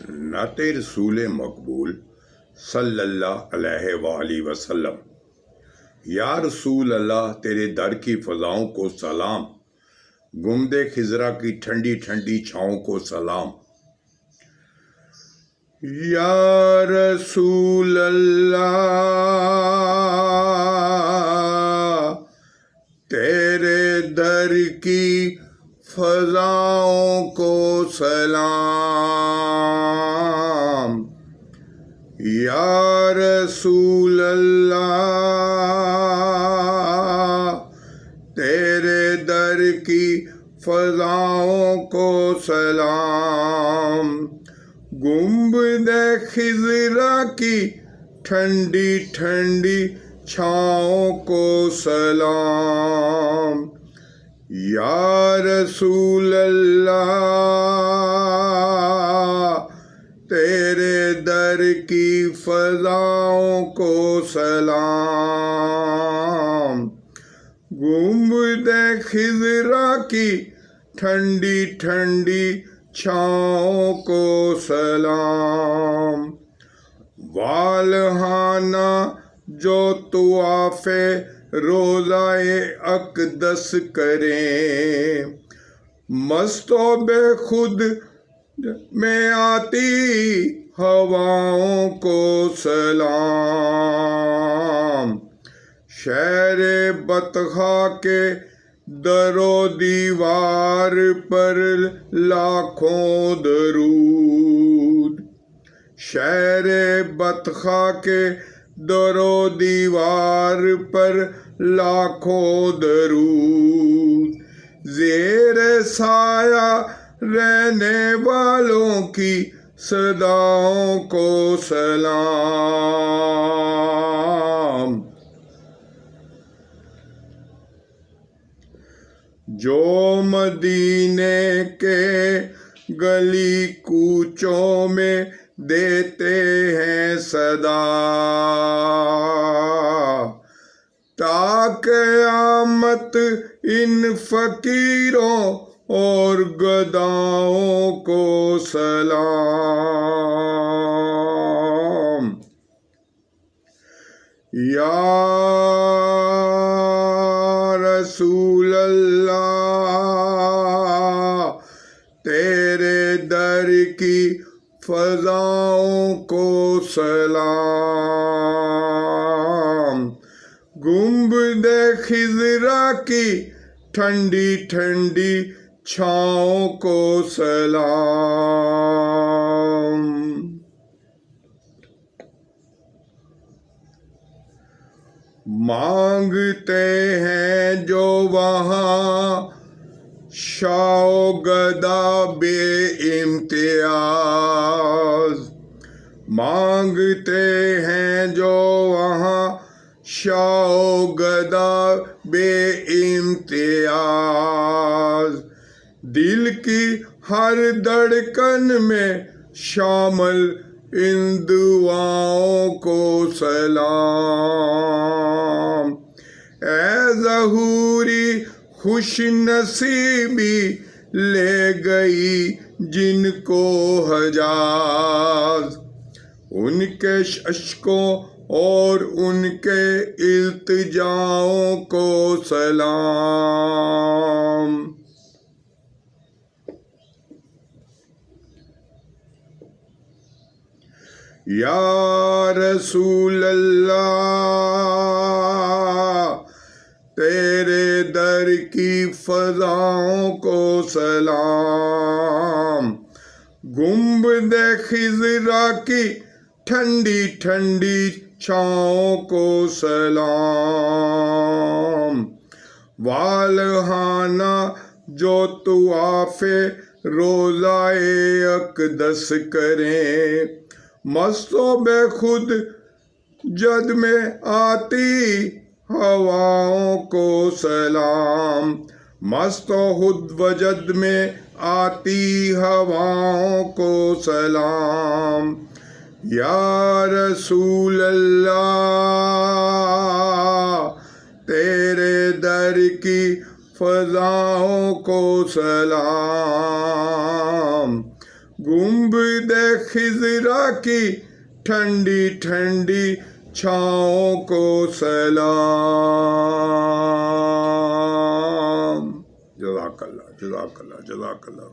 نعت رسول مقبول صلی اللہ علیہ وآلہ وسلم۔ یا رسول اللہ تیرے در کی فضاؤں کو سلام، گنبد خضرا کی ٹھنڈی ٹھنڈی چھاؤں کو سلام۔ یا رسول اللہ تیرے در کی فضاؤں کو سلام۔ یا رسول اللہ تیرے در کی فضاؤں کو سلام، گنبد خضرا کی ٹھنڈی ٹھنڈی چھاؤں کو سلام۔ یا رسول اللہ تیرے در کی فضاؤں کو سلام، گنبد خضرا کی ٹھنڈی ٹھنڈی چھاؤں کو سلام۔ والہانہ جو طواف روضہ اقدس کریں، مست و بے خود میں آتی ہواؤں کو سلام۔ شہر بطحا کے در و دیوار پر لاکھوں درود، شہر بطحا کے در و دیوار پر لاکھوں درود، زیر سایہ رہنے والوں کی صداؤں کو سلام۔ جو مدینے کے گلی کوچوں میں دیتے ہیں صدا، تا قیامت ان فقیروں اور گداؤں کو سلام۔ یا رسول اللہ تیرے در کی فضاؤں کو سلام، گنبد خضرا کی ٹھنڈی ٹھنڈی چھاؤں کو سلام۔ مانگتے ہیں جو وہاں شاہ و گدا بے امتیاز، مانگتے ہیں جو وہاں شاہ و گدا بے امتیاز، دل کی ہر دھڑکن میں شامل ان دعاؤں کو سلام۔ اے ظہوری خوش نصیبی لے گئی جن کو حجاز، ان کے اشکوں اور ان کے التجاؤں کو سلام۔ یا رسول اللہ تیرے در کی فضاؤں کو سلام، گنبد خضرا کی ٹھنڈی ٹھنڈی چھاؤں کو سلام۔ والہانہ جو طواف روضہ اقدس کریں، مست و بے خود جد میں آتی ہواؤں کو سلام، مست و خود وجد میں آتی ہواؤں کو سلام۔ یا رسول اللہ تیرے در کی فضاؤں کو سلام، گنبد خضرا کی ٹھنڈی ٹھنڈی چھاؤں کو سلام۔ جزاک اللہ، جزاک اللہ، جزاک اللہ۔